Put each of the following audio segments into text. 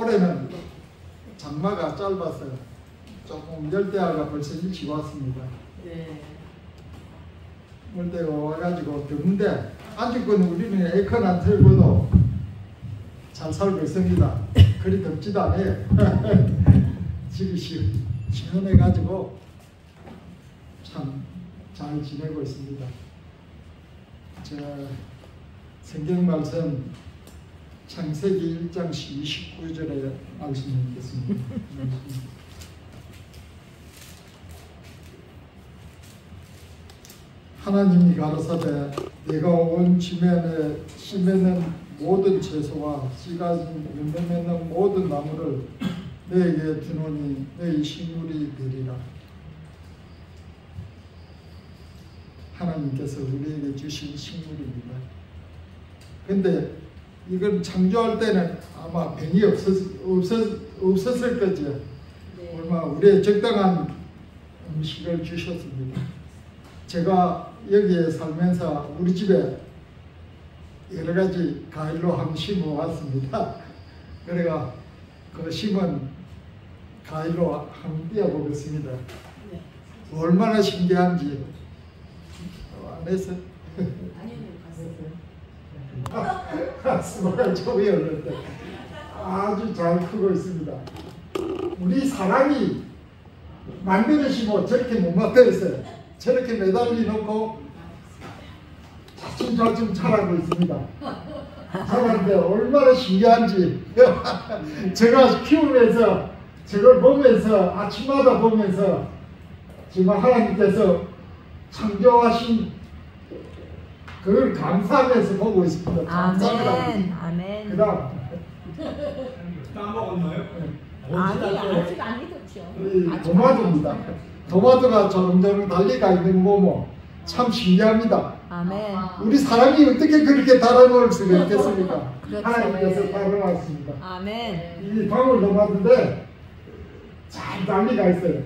올해는 장마가 짧아서 조금 열대야가 벌써 일찍 왔습니다. 네. 열대가 와가지고 더운데 아직은 우리는 에어컨 안 틀고도 잘 살고 있습니다. 그리 덥지도 않아요. 집이 시원해가지고 참 잘 지내고 있습니다. 제가 성경 말씀 창세기 1장 29절에 말씀이 있겠습니다. 하나님이 가로사대 내가 온 지면에 심에는 모든 채소와 씨가 열매맺는 모든 나무를 너에게 주노니 너희 식물이 되리라. 하나님께서 우리에게 주신 식물입니다. 근데 이건 창조할 때는 아마 병이 없었을 거죠. 네. 얼마 우리의 적당한 음식을 주셨습니다. 제가 여기에 살면서 우리 집에 여러 가지 과일로 한번 심어왔습니다. 그래가 그 심은 과일로 한번 띄워보겠습니다. 네. 얼마나 신기한지. 안에서 아니요, 수박을 조금 열렸는데 아주 잘 크고 있습니다. 우리 사람이 만들으시고 저렇게 못 만들었어요. 저렇게 매달리 놓고 차츰차츰 자라고 있습니다. 자라는데 얼마나 신기한지 제가 키우면서 저걸 보면서 아침마다 보면서 정말 하나님께서 창조하신 그걸 감사하면서 보고 있습니다. 아멘. 아멘. 그 다음 까먹었나요? 아니 아직 안 익었죠. 도마도입니다. 도마도가 조름조름 달리가 있는 거 보면 참 신기합니다. 아멘. 우리 사람이 어떻게 그렇게 달아놓을 수가 있겠습니까? 그렇죠. 하나님께서 달아놨습니다. 아멘. 이 방울도마도인데 잘 달리가 있어요.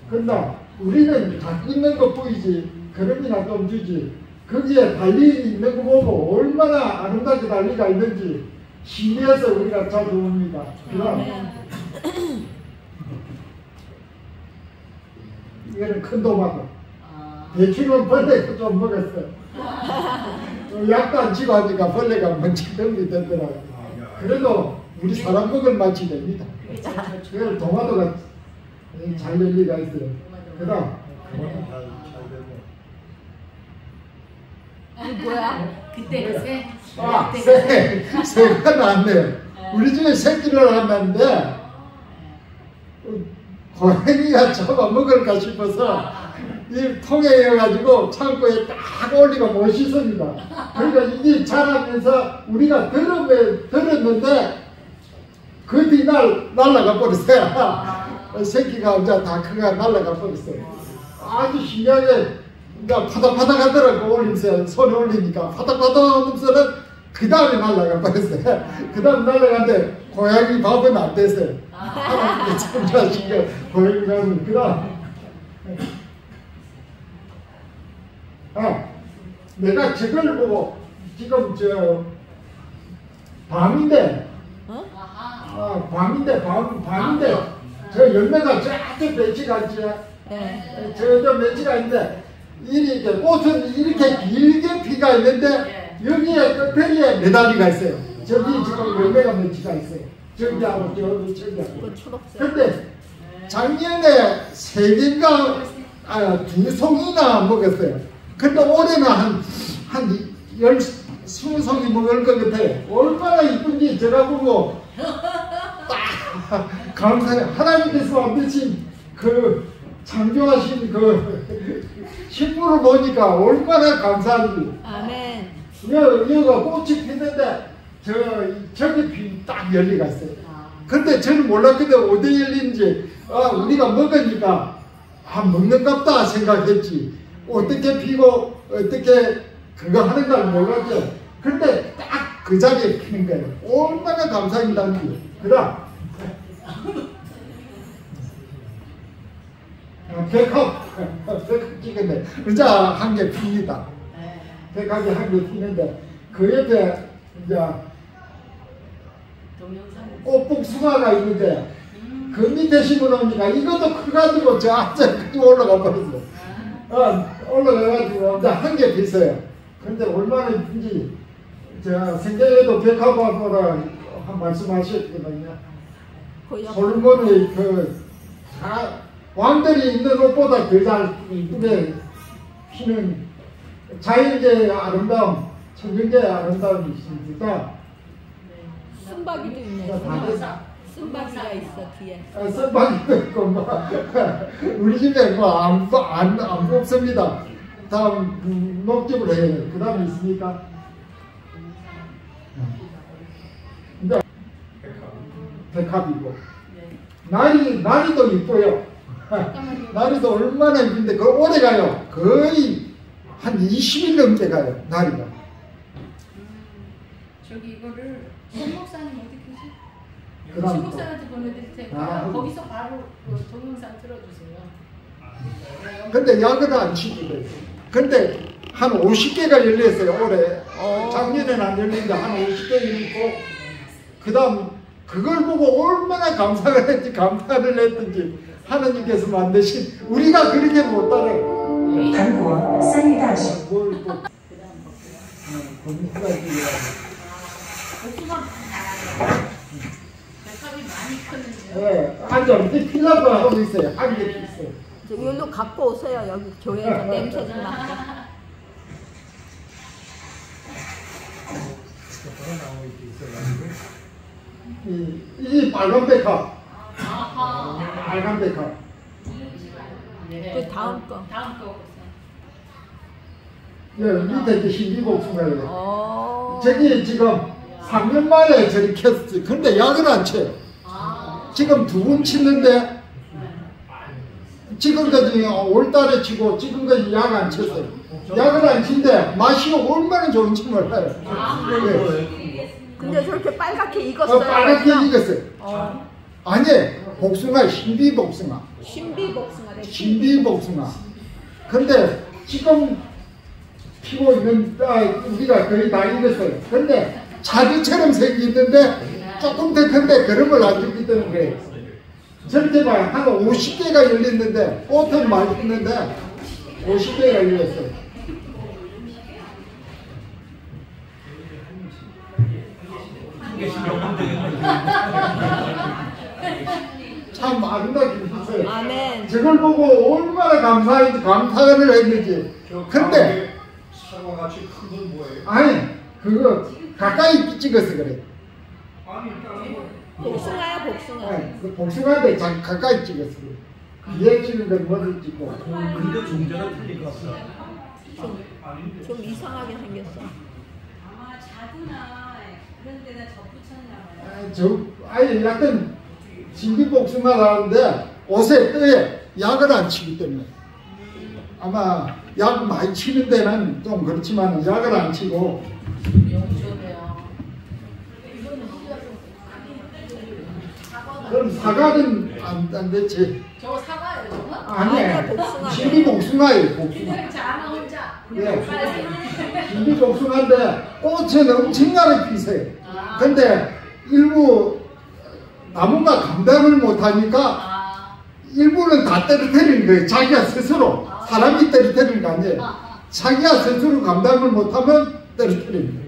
근데 우리는 갖고 있는 것 보이지 그럼이나 좀 주지 거기에 달리 있는 거 보고 얼마나 아름답게 달리가 있는지 신기해서 우리가 찾아옵니다. 그럼 이거는 큰 도마도. 대충은 벌레가 좀 먹었어요. 약도 안 치고 하니까 벌레가 먼지덩이 되더라고요. 그래도 우리 사람 먹을 맛이 됩니다. 그래서 도마도가 잘 될 리가 있어요. 그 다음 이거 뭐야? 그때 새. 아, 새가 나왔네요. 우리 집에 새끼를 낳았는데 고양이가 잡아먹을까 싶어서 이 통에 이어가지고 창고에 딱 올리고 못 씻습니다. 그러니까 이게 자라면서 우리가 들었는데 그 뒤날 날아가 버렸어요. 새끼가 이제 다 크가 날아가 버렸어요. 아주 신기하게 이제 파닥파닥 하더라고 올리면서 손에 올리니까 파닥파닥 하면서는 그 다음에 날아가 버렸어요. 그 다음 날아갔는데 고양이 밥은 안 됐어요. 하나님께 참조하신 게 고양이 밥은 그 다음 내가 저걸 보고 지금 밤인데 밤인데 저 열매가 저쪽 맺지가 있지. 네. 저 맺지가 있는데 이렇게 꽃은 이렇게 길게 피가 있는데 여기에 끝에 메달리가 있어요. 저기 지금 열매가 맺지가 있어요. 저기하고 저기하고. 근데 작년에 3개인가 2송이나 먹었어요. 근데 올해는 한 20송이 먹을 것 같아요. 얼마나 이쁜지 제가 보고 딱 감사해요. 하나님께서 만드신 그 창조하신 그 식물을 보니까 얼마나 감사한지. 아멘. 여기가 꽃이 피는데 저기 딱 열리가 있어요. 근데 저는 몰랐거든 어디 열리는지. 우리가 먹으니까 먹는갑다 생각했지. 어떻게 피고 어떻게 그거 하는 걸 몰랐죠. 근데 딱 그 자리에 피는 거예요. 얼마나 감사합니다는지. 그 다음 백합 찍었네. 의자 한 개 핍니다. 백합이 한 개 피는데 그 옆에 이제 동영상. 꽃복숭아가 있는데 그 밑에 심어놓으니까 이것도 커가지고 저 앞쪽까지 올라가 버렸어. 올라가가지고 이제 한 개 비서요. 근데 얼마나 이쁜지 제가 생전에도 백합화보라 한 말씀하셨거든요. 솔로몬의 왕들이 있는 옷보다 더 잘 이쁘게 피는 자연계의 아름다움, 천연계의 아름다움이 있습니다. 쓴바귀도 있네. 쓴바귀가 있어 뒤에. 쓴바귀도 있고 우리 집에 안 뽑습니다. 다음 녹즙을 해요. 그 다음에 있습니까? 백합이고 나리도 이뻐요. 나리도 얼마나 이쁜데 그 오래 가요. 거의 한 20일 넘게 가요. 나리가. 저기 이거를 신목사님 어디 계세요? 그다음 신목사한테 보내드릴 테니까 거기서 바로 그 동영상 틀어주세요. 근데 약을 안 치기로 했어요. 근데 한 50개가 열렸어요. 올해. 작년에는 안 열렸는데 한 50개 열리고 그 다음 그걸 보고 얼마나 감사를 했든지 하나님께서 만드신 우리가 그렇게 못 따라요. 韩国三育大学 복숭아 백합이 많이 컸는데요. 네, 앉아 밑에 필라고 하고 있어요. 한 개 있어요. 여기로 갖고 오세요. 여기 교회에서 냄새 좀 맡게. 이 빨간 백합. 빨간 백합. 그 다음 거. 다음 거 예, 밑에 이제 신비복숭아예요. 오. 저기 지금 3년 만에 저리 켰어요. 근데 약을 안 쳐요. 지금 2번 치는데 지금까지 올달에 치고 지금까지 약 안 쳤어요. 약을 안 친데 맛이 얼마나 좋은지 몰라요. 네. 근데 저렇게 빨갛게 익었어요. 빨갛게 익었어요. 아니, 복숭아, 신비복숭아. 신비복숭아래. 신비복숭아. 근데 지금 피고 있는 우리가 거의 다 익었어요. 근데 자두처럼 생기는데 조금 더 큰데 그름을 안 주기 때문에 저렇게 봐요. 한 50개가 열렸는데 꽃은 많이 피는데 50개가 열렸어요. 참 아름답게 있어요. 아멘. 저걸 보고 얼마나 감사를 했는지. 근데 사과같이 큰 건 뭐예요? 아니 그거 가까이 찍어서 그래. 복숭아야 복숭아. 아니, 그 복숭아인데 가까이 찍었어. 뒤에 찍은 건 뭐를 찍고. 근데 종자가 틀린 것 같아. 좀 이상하게 생겼어. 아마 자두나 그런 데다 접붙였나 봐요. 아니 약간 신비복숭아라는데 옷에 뼈에 약을 안 치기 때문에 아마 약 많이 치는 데는 좀 그렇지만 약을 안 치고. 너무 좋네요. 그럼 사과는 안 됐지. 저거 사과예요, 저거? 아니야, 아니 복숭아. 신비복숭아예요. 복숭아. 그냥 자나 혼자. 예. 신비복숭아인데 꽃은 엄청나게 피세요. 근데 일부 나무가 감당을 못하니까 일부는 다 떨어뜨리는 거예요. 자기가 스스로. 사람이 떨어뜨리는 거 아니에요. 자기가 스스로 감당을 못하면 떨어뜨리는 거예요.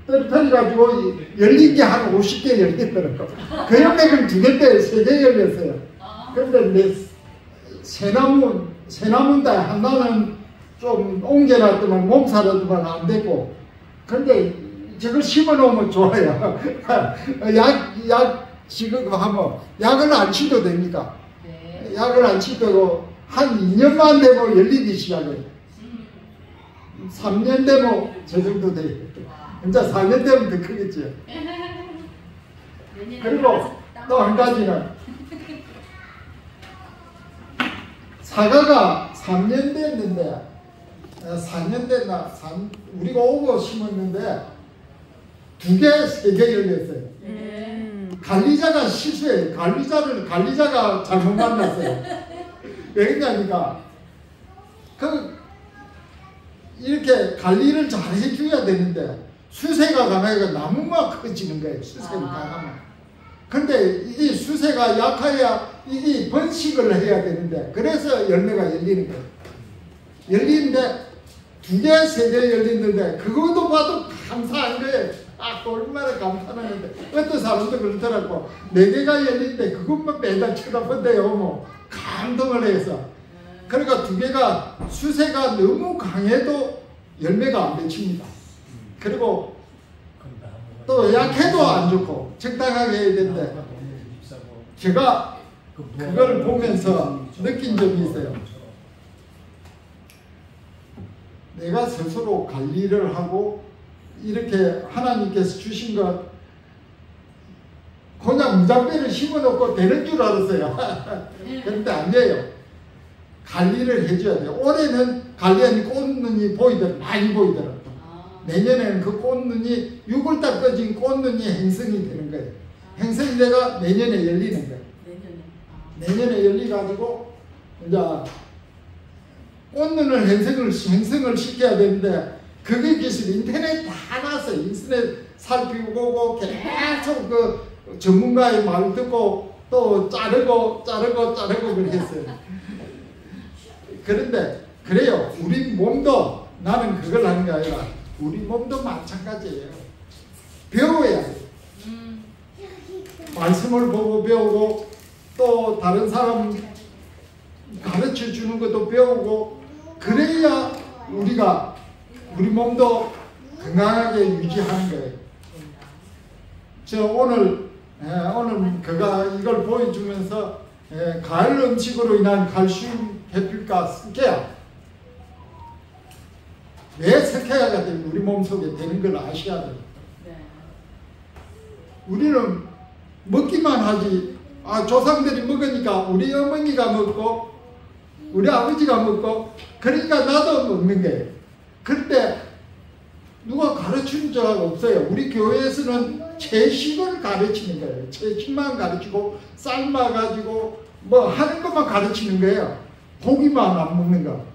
떨어뜨려가지고 열린 게 한 50개 열렸더라고요. 그 옆에는 2개 때 3개 열렸어요. 그런데 새나무인데 하나는 좀 옮겨놨더만 몸살았더만 안 됐고. 근데 저걸 심어놓으면 좋아요. 지금 하면 약을 안 치도 됩니까? 네. 약을 안 치도 한 2년만 되면 열리기 시작해요. 3년 되면 저 정도 돼요. 이제 4년 되면 더 크겠죠. 그리고 또 한 가지는 사과가 3년 됐는데 4년 됐나? 우리가 오고 심었는데 2개, 3개 열렸어요. 관리자가 실수해요. 관리자가 잘못 만났어요. 왜 그러냐니까 이렇게 관리를 잘 해줘야 되는데 수세가 강하니까 나무가 커지는 거예요. 수세가 강하면. 근데 이 수세가 약해야 이게 번식을 해야 되는데, 그래서 열매가 열리는 거예요. 열리는데 2개, 3개 열리는데 그것도 봐도 감사한 거예요. 얼마나 감사하는데. 어떤 사람도 그렇더라고. 4개가 열리는데 그것만 매달 쳐다본대요. 뭐 감동을 해서. 그러니까 2개가 수세가 너무 강해도 열매가 안 맺힙니다. 그리고 또 약해도 안 좋고 적당하게 해야 되는데, 제가 그걸 보면서 느낀 점이 있어요. 내가 스스로 관리를 하고 이렇게 하나님께서 주신 것 그냥 무작대를 심어놓고 되는 줄 알았어요. 그런데 안 돼요. 관리를 해줘야 돼요. 올해는 관리하니 꽃눈이 많이 보이더라고요. 내년에는 그 꽃눈이 6월달 꺼진 꽃눈이 행성이 되는 거예요. 행성이 내가 내년에 열리는 거예요. 내년에 열리가지고 이제 꽃눈을 행성을 시켜야 되는데, 그게 기술 인터넷 다 나왔어요. 인터넷 살피고 계속 그 전문가의 말 듣고 또 자르고 그랬어요. 그런데 그래요. 우리 몸도, 나는 그걸 하는 게 아니라 우리 몸도 마찬가지예요. 배워야 돼요. 말씀을 보고 배우고, 또 다른 사람 가르쳐 주는 것도 배우고, 그래야 우리 몸도 건강하게 유지하는 거예요. 저 오늘 이걸 보여주면서 가을 음식으로 인한 칼슘 해필과 스케아, 왜 스케아가 우리 몸속에 되는 걸 아셔야 돼요. 우리는 먹기만 하지, 조상들이 먹으니까 우리 어머니가 먹고 우리 아버지가 먹고, 그러니까 나도 먹는 거예요. 그런데 누가 가르치는 적 없어요. 우리 교회에서는 채식을 가르치는 거예요. 채식만 가르치고 삶아가지고 뭐 하는 것만 가르치는 거예요. 고기만 안 먹는 거.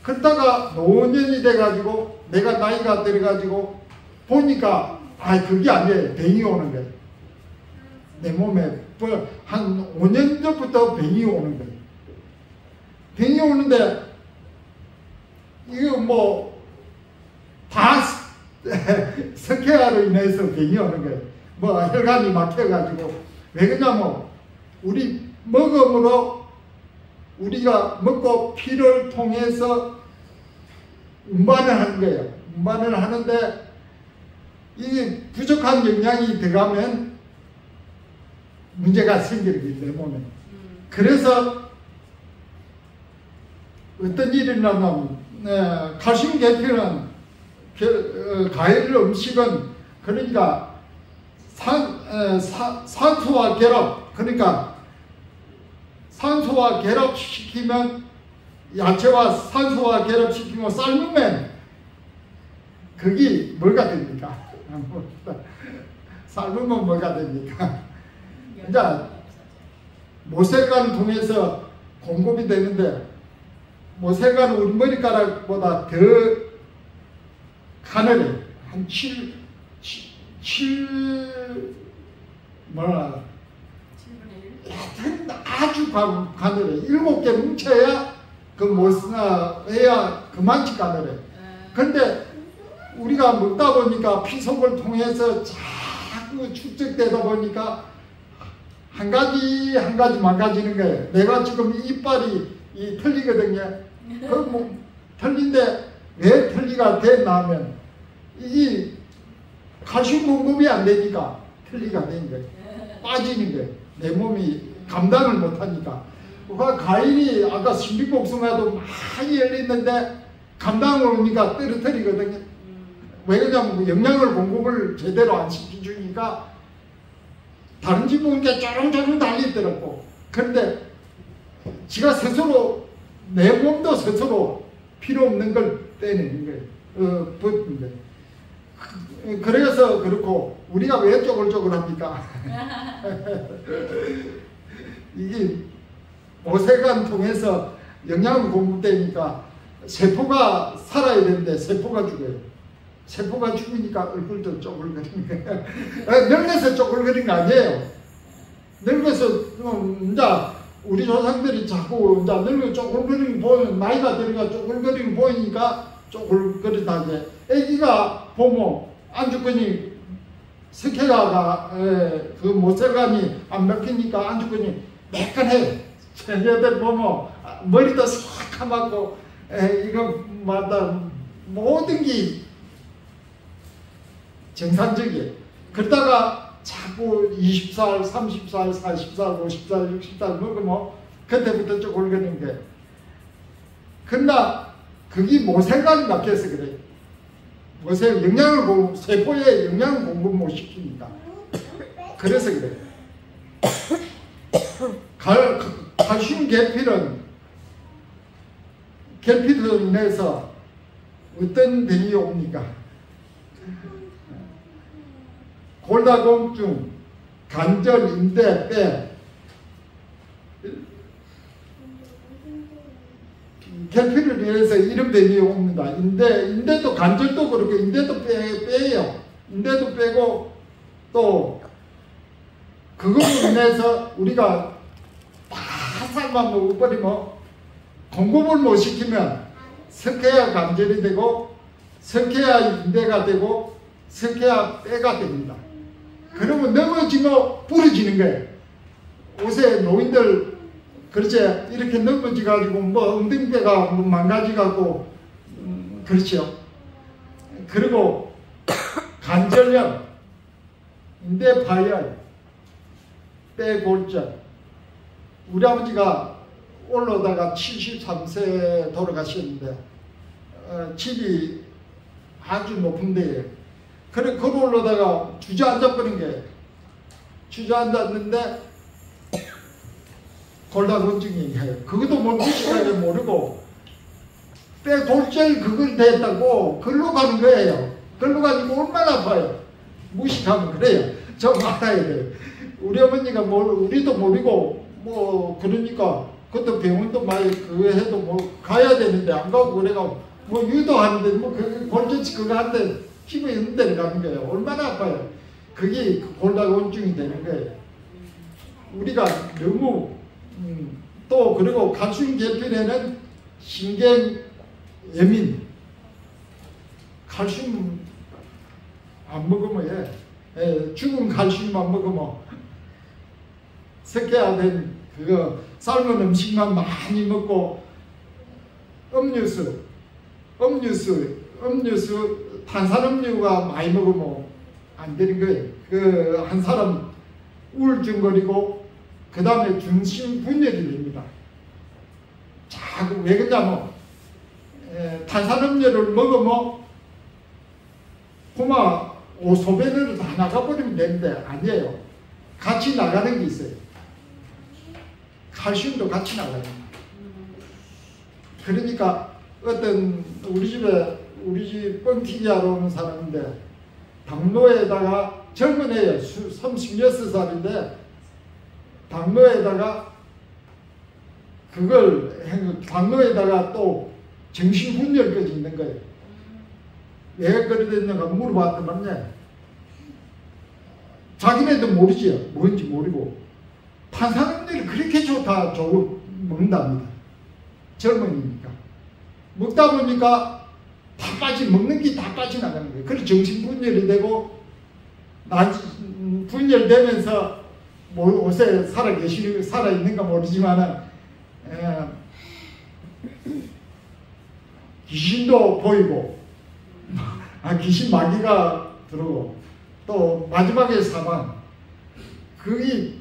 그러다가 노년이 돼가지고 내가 나이가 들어가지고 보니까 그게 아니에요. 병이 오는 거예요. 내 몸에 한 5년 전부터 병이 오는 거예요. 병이 오는데 이거 뭐 다 스케아로 인해서 병이 오는 거예요. 뭐 혈관이 막혀가지고. 왜 그러냐면 우리 먹음으로 우리가 먹고 피를 통해서 운반을 하는 거예요. 운반을 하는데 이게 부족한 영양이 들어가면 문제가 생기는 내 몸에. 그래서 어떤 일이 일어나면 칼슘 계피는 과일 음식은 그러니까 산소와 결합, 그러니까 산소와 결합시키면, 야채와 산소와 결합시키면 삶으면 그게 뭐가 됩니까? 삶으면 뭐가 됩니까? 이제 모세관을 통해서 공급이 되는데, 모세관은 우리 머리카락보다 더 가늘해. 한 7 뭐라 아주 가늘해. 7개 뭉쳐야 해야 그만치 가늘해. 근데 우리가 먹다 보니까 피속을 통해서 자꾸 축적되다 보니까 한 가지 망가지는 거예요. 내가 지금 이빨이 틀리거든요. 틀린데 왜 틀리가 됐나 하면 이 칼슘 공급이 안 되니까 틀리가 된 거예요. 빠지는 거예요. 내 몸이 감당을 못하니까. 과일이 아까 신비복숭아도 많이 열렸는데 감당을 오니까 떨어뜨리거든요. 왜 그러냐면 영양을 공급을 제대로 안 시켜주니까 다른 집 보니까 쪼릉쪼릉 달리더라고. 그런데 지가 스스로, 내 몸도 스스로 필요 없는 걸 떼내는 거예요. 붓는 거예요. 그래서 그렇고, 우리가 왜 쪼글쪼글합니까? 이게 모세관 통해서 영양을 공급되니까 세포가 살아야 되는데 세포가 죽어요. 세포가 죽으니까 얼굴도 쪼글거리는 거예요. 늙어서 쪼글거리는 거 아니에요. 늙어서 이제 우리 조상들이 자꾸 이제 늙어 쪼글거리는 보면 나이가 들어가 쪼글거리는 보이니까 쪼글거리다 이제 애기가 보면 안죽거니 석회가 그 모세관이 안 먹히니까 안죽거니 매끈해. 저녀들 보면 머리도 새카맣고 이거 맞다 모든 게 정상적이에요. 그러다가 자꾸 20살, 30살, 40살, 50살, 60살 먹으면 그때부터 쪼글거리는 거예요. 그러나 그게 모세관이 막혀서 그래요. 모세 영양을 세포에 영양을 공급 못 시키니까. 그래서 그래요. 칼슘 결핍으로 인해서 어떤 병이 옵니까? 골다공증, 관절, 인대, 뼈. 결핍을 인해서 이런 병이 옵니다. 인대도 관절도 그렇고 인대도 빼요. 인대도 빼고 또 그걸로 인해서 우리가 바삭만 먹어버리면 공급을 못 시키면 석회화 관절이 되고 석회화 인대가 되고 석회화 뼈가 됩니다. 그러면 넘어지면 부러지는 거예요. 요새 노인들 그렇지 이렇게 넘어지 가지고 뭐 엉덩이뼈가 망가지 갖고 그렇죠. 그리고 관절염, 인대 파열, 뼈 골절. 우리 아버지가 올라오다가 73세 돌아가셨는데 집이 아주 높은 데에 그래 걸어 올라다가 주저앉아버린 거예요. 주저앉았는데 골다공증이 해요. 그것도 무식하게 모르고 뼈 골절 그걸 됐다고 걸로 가는 거예요. 걸로 가지고 얼마나 아파요. 무식하면 그래요. 좀 알아야 돼요. 우리 어머니가 우리도 모르고 뭐 그러니까 그것도 병원도 많이 그거 해도 뭐 가야 되는데 안 가고 그래가 뭐 유도하는데 뭐 그 골절치 그거 한데 피부에 있는 데를 가는 거예요. 얼마나 아파요. 그게 골다공증이 되는 거예요. 우리가 너무 또 그리고 칼슘 결핍에는 신경 예민 칼슘 안 먹으면 죽은 칼슘만 먹으면 석회화된 그거 삶은 음식만 많이 먹고 음료수 탄산음료가 많이 먹으면 안 되는 거예요. 그 한 사람 우울증 걸리고 그 다음에 중심분열이 됩니다. 자꾸 왜 그러냐면 탄산음료를 먹으면 그만 소변으로 다 나가버리면 되는데 아니에요. 같이 나가는 게 있어요. 칼슘도 같이 나가요. 그러니까 어떤 우리 집 뻥튀기 하러 오는 사람인데 당뇨에다가 젊은 애예요. 36살인데 당뇨에다가 당뇨에다가 또 정신분열까지 있는 거예요. 왜 그래 됐는가 물어봤더니 말이야. 자기네도 모르지요. 뭔지 모르고 탄산음료를 그렇게 좋다 먹는답니다. 젊은이니까. 먹다 보니까 먹는 게 다 빠져나가는 거예요. 그래서 정신분열이 되고 분열되면서 뭐 옷에 살아있는가 모르지만은 귀신도 보이고 귀신 마귀가 들어오고 또 마지막에 사망 그게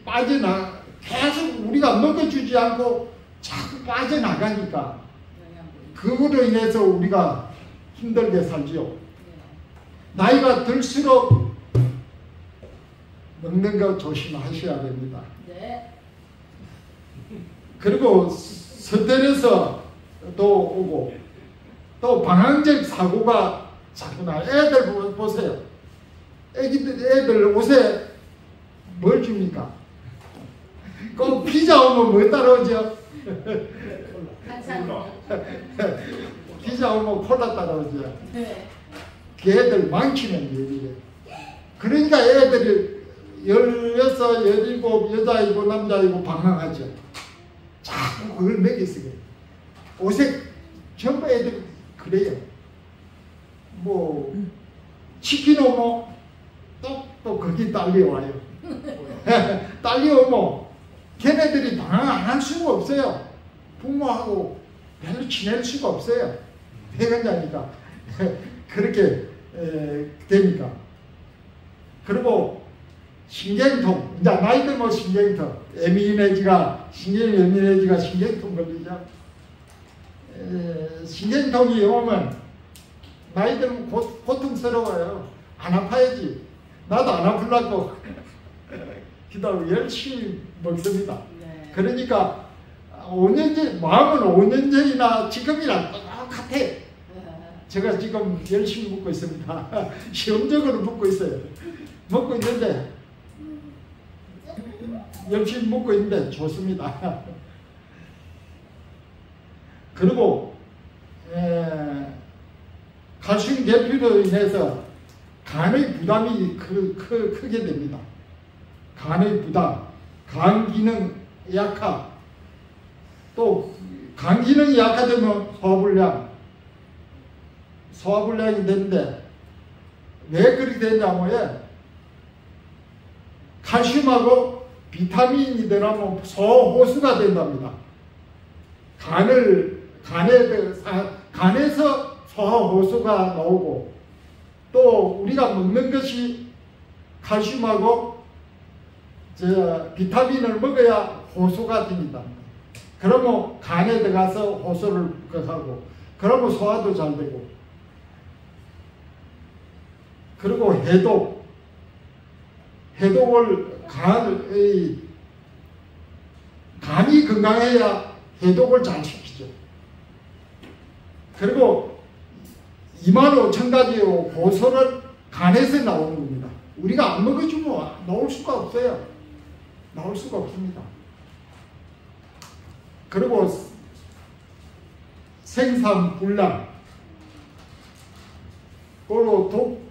계속 우리가 먹어주지 않고 자꾸 빠져나가니까 그거로 인해서 우리가 힘들게 살지요. 나이가 들수록 먹는 거 조심하셔야 됩니다. 네. 그리고 스트레스 또 오고 또 방향적 사고가 자꾸 나. 애들 보세요. 애들 옷에 뭘 줍니까? 꼭 피자 오면 뭐 따라오죠? 한산. 피자 오면 콜라 따라오죠. 네. 그 애들 망치는 일이에요. 그러니까 애들이 16, 17 여자이고 남자이고 방황하죠. 자꾸 그걸 먹이쓰게. 오색 전부 애들 그래요. 뭐 치킨 오면 또 거기 딸려와요. 딸려오면 걔네들이 방황 안 할 수가 없어요. 부모하고 별로 지낼 수가 없어요. 배관자니까. 그렇게 되니까. 그리고 신경통, 이제 나이 들면 신경통, 신경예민해지가 신경통 걸리죠. 신경통이 오면 나이 들면 고통스러워요. 안 아파야지. 나도 안 아프려고 기다리고 열심히 먹습니다. 네. 그러니까 5년째, 마음은 5년째이나 지금이랑 똑같아. 제가 지금 열심히 먹고 있습니다. 시험적으로 먹고 있어요. 먹고 있는데 열심히 먹고 있는데 좋습니다. 그리고 칼슘 결핍으로 인해서 간의 부담이 크게 됩니다. 간의 부담, 간 기능 약화, 또 간 기능이 약화되면 소화불량이 되는데 왜 그렇게 되냐면 칼슘하고 비타민이 들어가면 소호수가 된답니다. 간에서 소호수가 나오고 또 우리가 먹는 것이 칼슘하고 비타민을 먹어야 호수가 됩니다. 그러면 간에 들어가서 호수를 하고 그러면 소화도 잘 되고 그리고 해독을 간이 건강해야 해독을 잘 시키죠. 그리고 25,000가지 효소를 간에서 나오는 겁니다. 우리가 안 먹어주면 나올 수가 없어요. 나올 수가 없습니다. 그리고 생산불량, 그리고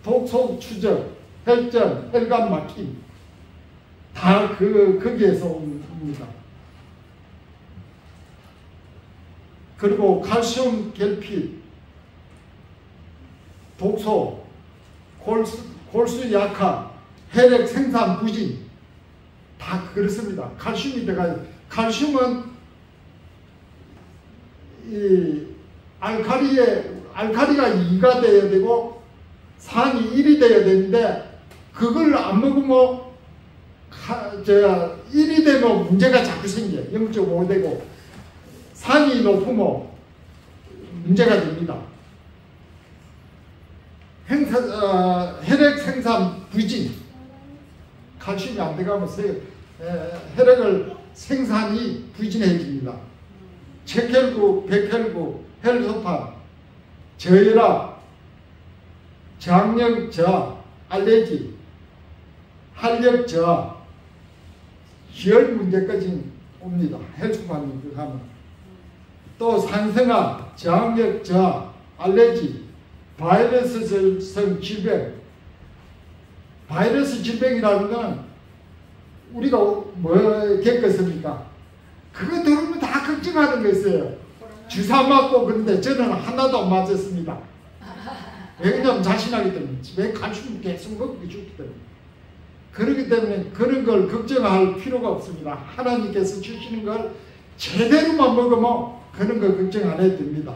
독소 추적, 혈전, 혈관 막힘 다 거기에서 옵니다. 그리고 칼슘 결핍, 독소, 골수 약화, 혈액 생산 부진 다 그렇습니다. 칼슘이 들어가요. 칼슘은 알칼리가 2가 돼야 되고 산이 1이 돼야 되는데 그걸 안 먹으면 1이 되면 문제가 자꾸 생겨요. 0.5 되고 산이 높으면 문제가 됩니다. 혈액 생산 부진, 칼슘이 안 들어가면서 혈액을 생산이 부진해집니다. 체혈구, 백혈구, 혈소판, 저혈압, 저항력 저하, 알레르기, 활력 저하, 기혈 문제까지 옵니다. 혈소판이 하면 또 산성화, 저항력 저하, 알레르기, 바이러스성 질병. 바이러스 질병이라는 건 우리가 뭐 겪었습니까? 그거 들으면 다 걱정하는 거 있어요. 주사 맞고 그런데 저는 하나도 안 맞았습니다. 왜냐면 자신하기 때문에 왜 칼슘 계속 먹고 죽기 때문에. 그렇기 때문에 그런 걸 걱정할 필요가 없습니다. 하나님께서 주시는 걸 제대로만 먹으면 그런 거 걱정 안 해도 됩니다.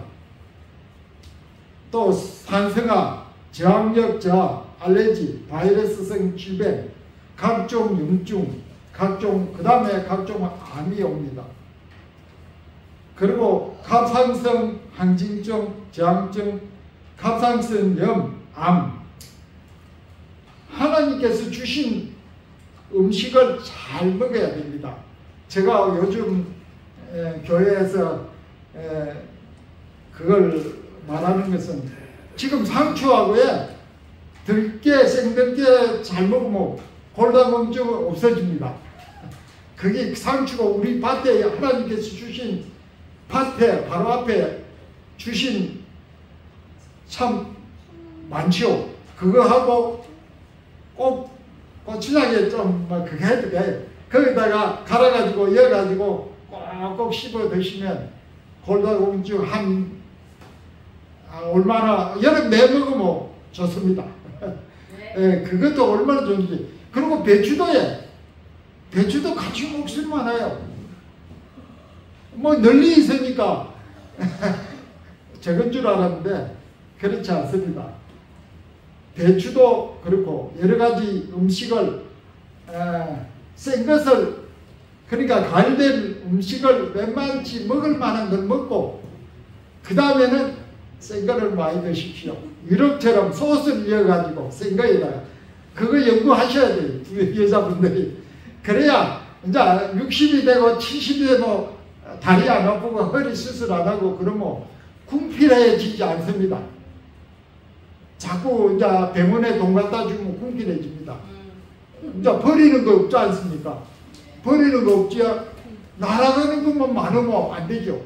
또 산성화, 저항력 저하, 알레르기, 바이러스성 질병, 각종 염증, 그 다음에 각종 암이 옵니다. 그리고 갑상선 항진증, 저항증, 갑상선염, 암. 하나님께서 주신 음식을 잘 먹어야 됩니다. 제가 요즘 교회에서 그걸 말하는 것은 지금 상추하고에 들깨, 생들깨 잘 먹으면 골다공증은 없어집니다. 그게 상추가 우리 밭에 하나님께서 주신 밭에 바로 앞에 주신 참 많지요. 그거 하고 꼭 고추장에 좀 뭐 그거 해도 돼. 거기다가 갈아가지고 이어가지고 꼭꼭 씹어 드시면 골다공증 얼마나 여름 내 먹으면 좋습니다. 예, 그것도 얼마나 좋은지. 그리고 배추도 같이 먹을 많아요. 뭐 널리 있으니까 적은 줄 알았는데 그렇지 않습니다. 배추도 그렇고 여러 가지 음식을 센 것을 그러니까 가열된 음식을 웬만치 먹을 만한 걸 먹고 그 다음에는 센 거를 많이 드십시오. 유럽처럼 소스를 이어가지고 센 거에다가 그거 연구하셔야 돼요. 여자분들이. 그래야 이제 60이 되고 70이 되고 다리 안 아프고 허리 수술 안 하고 그러면 궁핍해지지 않습니다. 자꾸 이제 병원에 돈 갖다 주면 궁핍해집니다. 이제 버리는 거 없지 않습니까? 버리는 거 없지요. 날아가는 것만 많으면 안 되죠.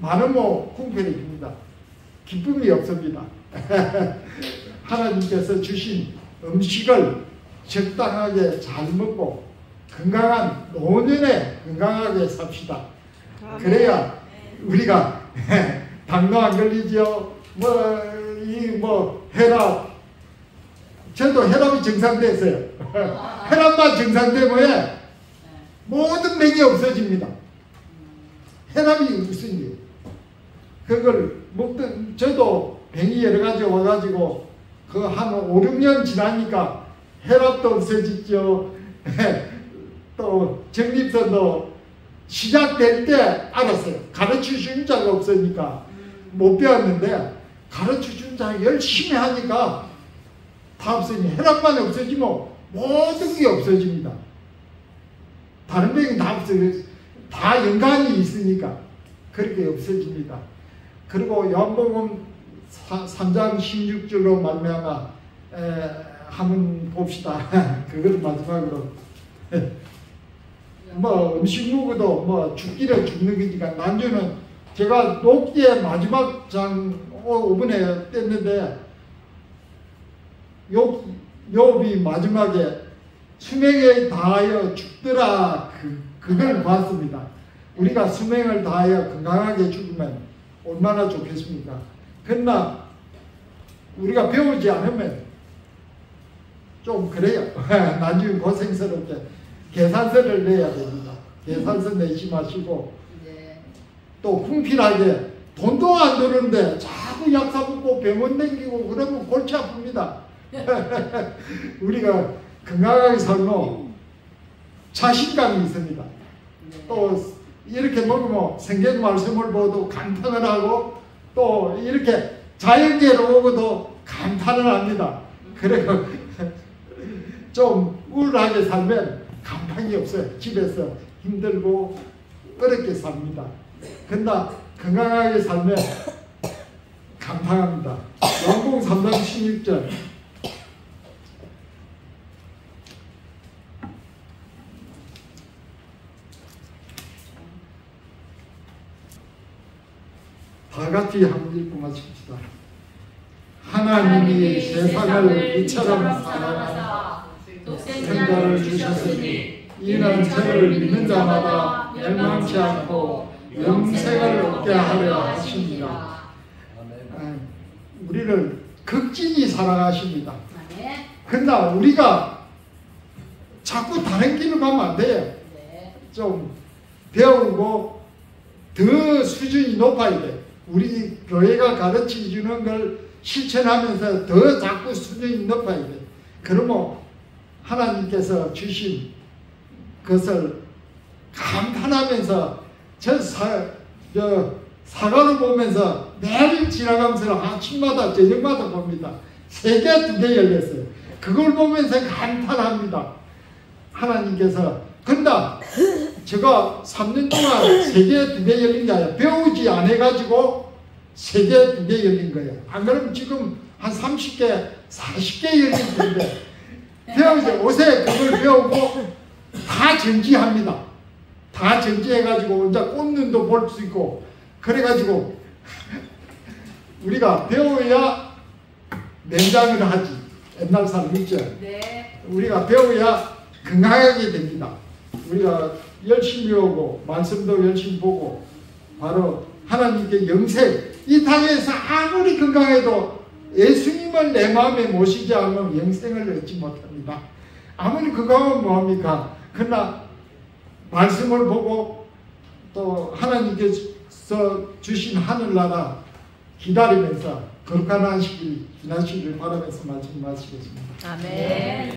많으면 궁핍해집니다. 기쁨이 없습니다. 하나님께서 주신 음식을 적당하게 잘 먹고 건강한 노년에 건강하게 삽시다. 그래야 우리가 당도 안 걸리죠. 혈압. 저도 혈압이 정상됐어요. 혈압만 정상되면 모든 병이 없어집니다. 혈압이 우선이에요. 그걸 먹던 저도 병이 여러 가지 와가지고 그 한 5, 6년 지나니까 혈압도 없어졌죠. 또 전립선도 시작될 때 알았어요. 가르쳐준 자가 없으니까 못 배웠는데 가르쳐준 자가 열심히 하니까 다 없어지니 혈압만 없어지면 모든 게 없어집니다. 다른 병이 다 없어요. 다 연관이 있으니까 그렇게 없어집니다. 그리고 요한복음 3장 16절로 말미암아 한번 봅시다. 그걸 마지막으로 뭐 음식 먹어도 뭐 죽기를 죽는 거니까 난주는 제가 녹기의 마지막 장 5분에 뗐는데 욥이 마지막에 수명에 다하여 죽더라 그걸 봤습니다. 우리가 수명을 다하여 건강하게 죽으면 얼마나 좋겠습니까? 그러나 우리가 배우지 않으면 좀 그래요. 나중에 고생스럽게 계산서를 내야 됩니다. 계산서 내지 마시고 또 궁핍하게 돈도 안 드는데 자꾸 약 사먹고 병원 다니고 그러면 골치 아픕니다. 우리가 건강하게 살면 자신감이 있습니다. 또 이렇게 먹으면 성경 말씀을 보도 감탄을 하고 또 이렇게 자연계로 오고도 감탄을 합니다. 그래서 좀 우울하게 살면 감탄이 없어요. 집에서 힘들고 어렵게 삽니다. 그러나 건강하게 살면 감탄합니다. 요한복음 3장 16절 다 같이 한 일분만 칩시다. 하나님이 세상을 이처럼 사랑하사 생자를 주셨으니 이는 저를 믿는 자마다 멸망치 않고 영생을 얻게 하려 하십니다. 우리를 극진히 사랑하십니다. 그러나 우리가 자꾸 다른 길을 가면 안 돼요. 좀 배우고 더 수준이 높아야 돼. 우리 교회가 가르쳐주는 걸 실천하면서 더 자꾸 수준이 높아야 돼. 그러면 하나님께서 주신 것을 감탄하면서 사과를 보면서 매일 지나가면서 아침마다 저녁마다 봅니다. 3개, 2개 열렸어요. 그걸 보면서 감탄합니다. 하나님께서 근데 제가 3년 동안 3개, 2개 열린 게 아니라 배우지 않아가지고 3개, 2개 열린 거예요. 안 그러면 지금 한 30개, 40개 열린 텐데 배우지 옷에 그걸 배우고 다 전지합니다. 다 전지해가지고 이제 꽃눈도 볼 수 있고 그래가지고 우리가 배워야 nen장을 하지. 옛날 사람 있죠. 네. 우리가 배워야 건강하게 됩니다. 우리가 열심히 오고 말씀도 열심히 보고 바로 하나님께 영생, 이 땅에서 아무리 건강해도 예수님을 내 마음에 모시지 않으면 영생을 얻지 못합니다. 아무리 건강하면 뭐합니까? 그러나 말씀을 보고 또 하나님께서 주신 하늘나라 기다리면서 거룩한 안식일 지나시기를 바라면서 말씀하시겠습니다. 아멘.